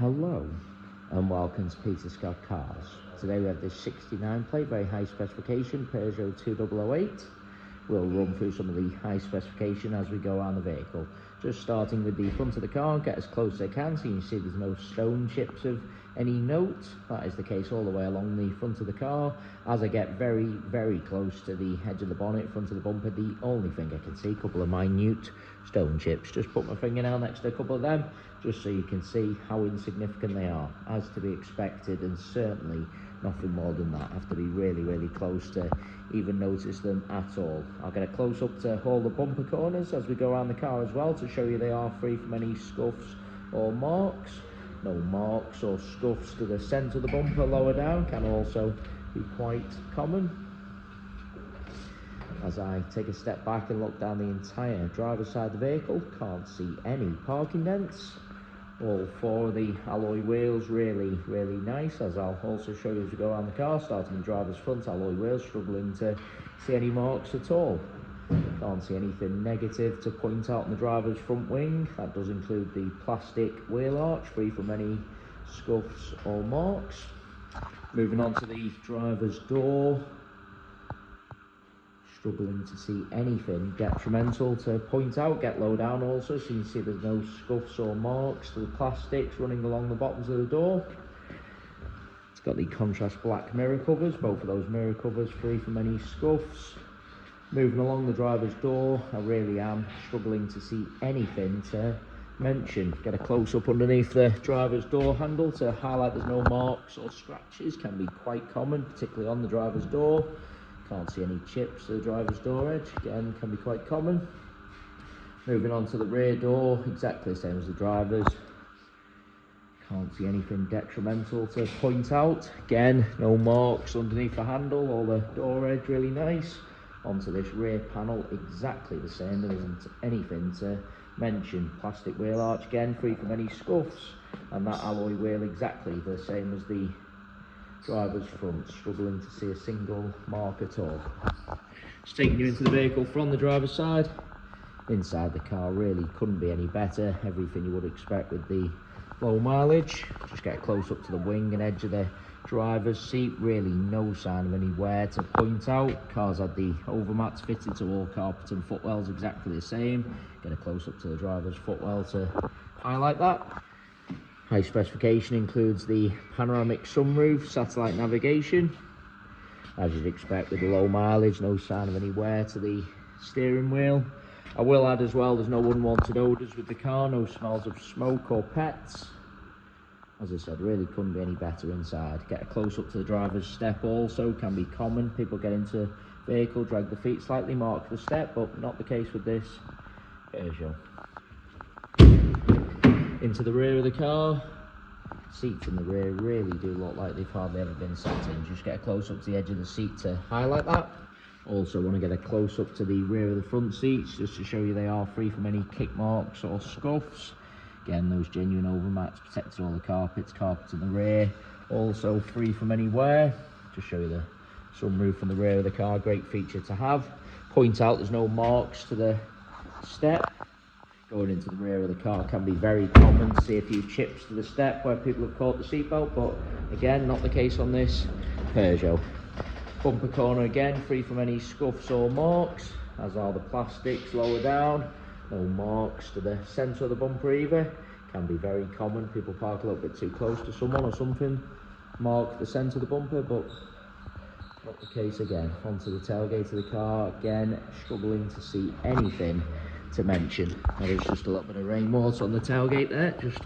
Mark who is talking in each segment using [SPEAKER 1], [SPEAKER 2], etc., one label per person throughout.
[SPEAKER 1] Hello and welcome to Peter Scott Cars. Today we have this 69 plate, very high specification Peugeot 2008. We'll run through some of the high specification as we go around the vehicle. Just starting with the front of the car, get as close as I can so you can see there's no stone chips of any note. That is the case all the way along the front of the car. As I get very close to the edge of the bonnet, front of the bumper, the only thing I can see, a couple of minute stone chips. Just put my fingernail next to a couple of them just so you can see how insignificant they are, as to be expected, and certainly nothing more than that. I have to be really close to even notice them at all. I'll get a close up to all the bumper corners as we go around the car as well to show you they are free from any scuffs or marks. No marks or scuffs to the centre of the bumper lower down, can also be quite common. As I take a step back and look down the entire driver's side of the vehicle, can't see any parking dents. All four of the alloy wheels really nice, as I'll also show you as we go around the car. Starting the driver's front alloy wheels, struggling to see any marks at all. Can't see anything negative to point out on the driver's front wing. That does include the plastic wheel arch, free from any scuffs or marks. Moving on to the driver's door, struggling to see anything detrimental to point out. Get low down also so you can see there's no scuffs or marks to the plastics running along the bottoms of the door. It's got the contrast black mirror covers, both of those mirror covers free from any scuffs. Moving along the driver's door, I really am struggling to see anything to mention. Get a close up underneath the driver's door handle to highlight there's no marks or scratches, can be quite common, particularly on the driver's door. Can't see any chips to the driver's door edge, again can be quite common. Moving on to the rear door, exactly the same as the driver's. Can't see anything detrimental to point out. Again, no marks underneath the handle or the door edge, really nice. Onto this rear panel, exactly the same, there isn't anything to mention. Plastic wheel arch, again free from any scuffs, and that alloy wheel exactly the same as the driver's front, struggling to see a single mark at all. Just taking you into the vehicle from the driver's side. Inside the car really couldn't be any better, everything you would expect with the low mileage. Just get close up to the wing and edge of the driver's seat, really no sign of any wear to point out. Car's had the overmats fitted to all carpet and footwells exactly the same. Get a close up to the driver's footwell to highlight that. High specification includes the panoramic sunroof, satellite navigation. As you'd expect with the low mileage, no sign of any wear to the steering wheel. I will add as well, there's no unwanted odours with the car, no smells of smoke or pets. As I said, really couldn't be any better inside. Get a close up to the driver's step also, can be common. People get into vehicle, drag the feet slightly, mark the step, but not the case with this Peugeot. Into the rear of the car, seats in the rear really do look like they've hardly ever been sat in. Just get a close up to the edge of the seat to highlight that. Also want to get a close up to the rear of the front seats just to show you they are free from any kick marks or scuffs. Again, those genuine overmats protected all the carpets in the rear, also free from any wear. Just show you the sunroof on the rear of the car, great feature to have. Point out there's no marks to the step. Going into the rear of the car can be very common to see a few chips to the step where people have caught the seatbelt, but again, not the case on this Peugeot. Bumper corner again, free from any scuffs or marks, as are the plastics lower down. No marks to the centre of the bumper either. Can be very common, people park a little bit too close to someone or something, mark the centre of the bumper, but not the case again. Onto the tailgate of the car, again, struggling to see anything to mention. There is just a little bit of rainwater on the tailgate there, just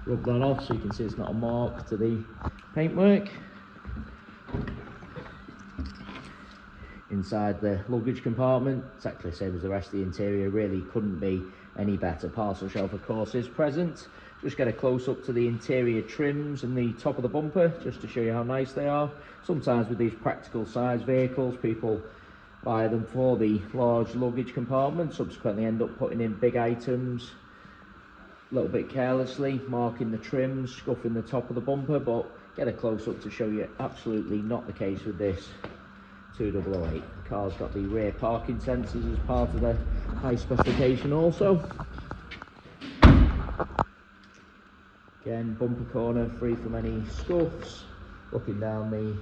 [SPEAKER 1] rub that off so you can see it's not a mark to the paintwork. Inside the luggage compartment, exactly the same as the rest of the interior, really couldn't be any better. Parcel shelf of course is present. Just get a close up to the interior trims and the top of the bumper just to show you how nice they are. Sometimes with these practical size vehicles, people buy them for the large luggage compartment, subsequently end up putting in big items a little bit carelessly, marking the trims, scuffing the top of the bumper, but get a close up to show you absolutely not the case with this 2008. The car's got the rear parking sensors as part of the high specification also. Again, bumper corner free from any scuffs. Looking down the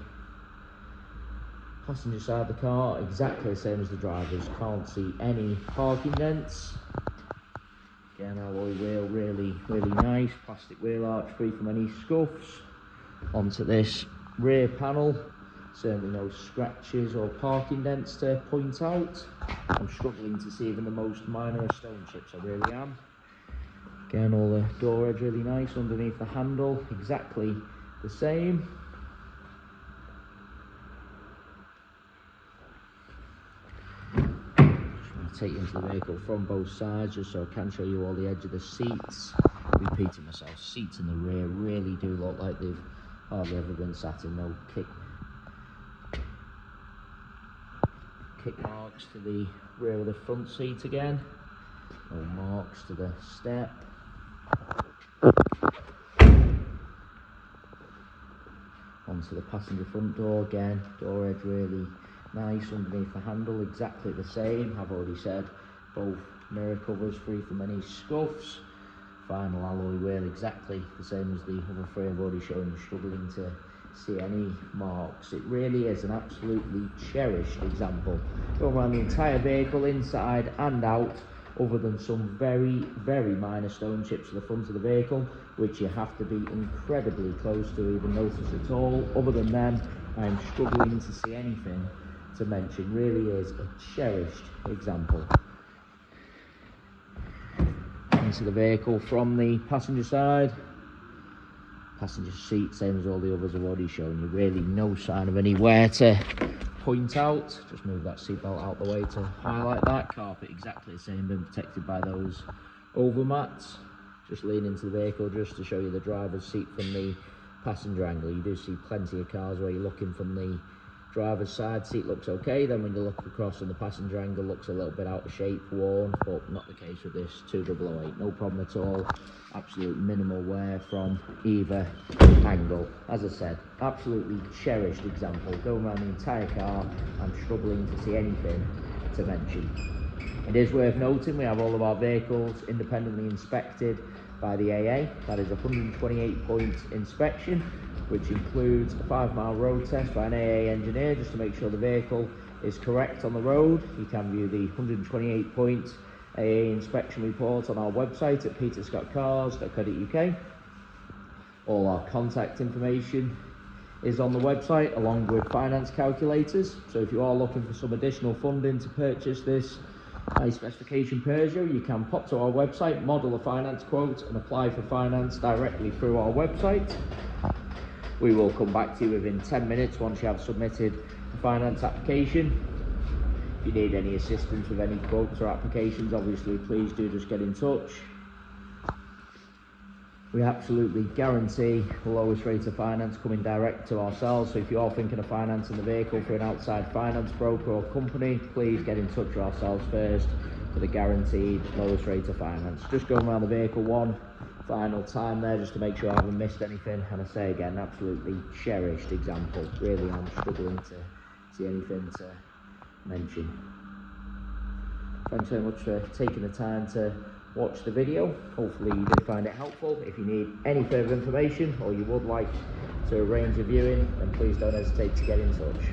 [SPEAKER 1] passenger side of the car, exactly the same as the driver's. Can't see any parking dents. Again, alloy wheel, really nice. Plastic wheel arch free from any scuffs. Onto this rear panel, certainly no scratches or parking dents to point out. I'm struggling to see even the most minor of stone chips, I really am. Again, all the door edge really nice. Underneath the handle, exactly the same. Take you into the vehicle from both sides just so I can show you all the edge of the seats. Repeating myself, seats in the rear really do look like they've hardly ever been sat in. No kick marks to the rear of the front seat again. No marks to the step. Onto the passenger front door again. Door edge really nice. Underneath the handle, exactly the same. I've already said both mirror covers free from any scuffs. Final alloy wheel exactly the same as the other three I've already shown you, struggling to see any marks. It really is an absolutely cherished example. Go around the entire vehicle, inside and out, other than some very minor stone chips to the front of the vehicle, which you have to be incredibly close to even notice at all. Other than them, I'm struggling to see anything to mention. Really is a cherished example. Into the vehicle from the passenger side. Passenger seat, same as all the others I've already shown you. Really no sign of any wear to point out. Just move that seatbelt out the way to highlight that. Carpet exactly the same, been protected by those over mats. Just lean into the vehicle just to show you the driver's seat from the passenger angle. You do see plenty of cars where you're looking from the driver's side, seat looks okay, then when you look across on the passenger angle, looks a little bit out of shape, worn, but not the case with this 2008. No problem at all. Absolute minimal wear from either angle. As I said, absolutely cherished example. Going around the entire car, I'm struggling to see anything to mention. It is worth noting we have all of our vehicles independently inspected by the AA. That is a 128-point inspection, which includes a 5-mile road test by an AA engineer just to make sure the vehicle is correct on the road. You can view the 128-point AA inspection report on our website at peterscottcars.co.uk. All our contact information is on the website, along with finance calculators. So if you are looking for some additional funding to purchase this high specification Peugeot, you can pop to our website, model a finance quote and apply for finance directly through our website. We will come back to you within 10 minutes once you have submitted a finance application. If you need any assistance with any quotes or applications, obviously please do just get in touch. We absolutely guarantee the lowest rate of finance coming direct to ourselves. So if you are thinking of financing the vehicle for an outside finance broker or company, please get in touch with ourselves first for the guaranteed lowest rate of finance. Just going around the vehicle one final time there just to make sure I haven't missed anything. And I say again, absolutely cherished example. Really am struggling to see anything to mention. Thanks so much for taking the time to watch the video. Hopefully you did find it helpful. If you need any further information or you would like to arrange a viewing, then please don't hesitate to get in touch.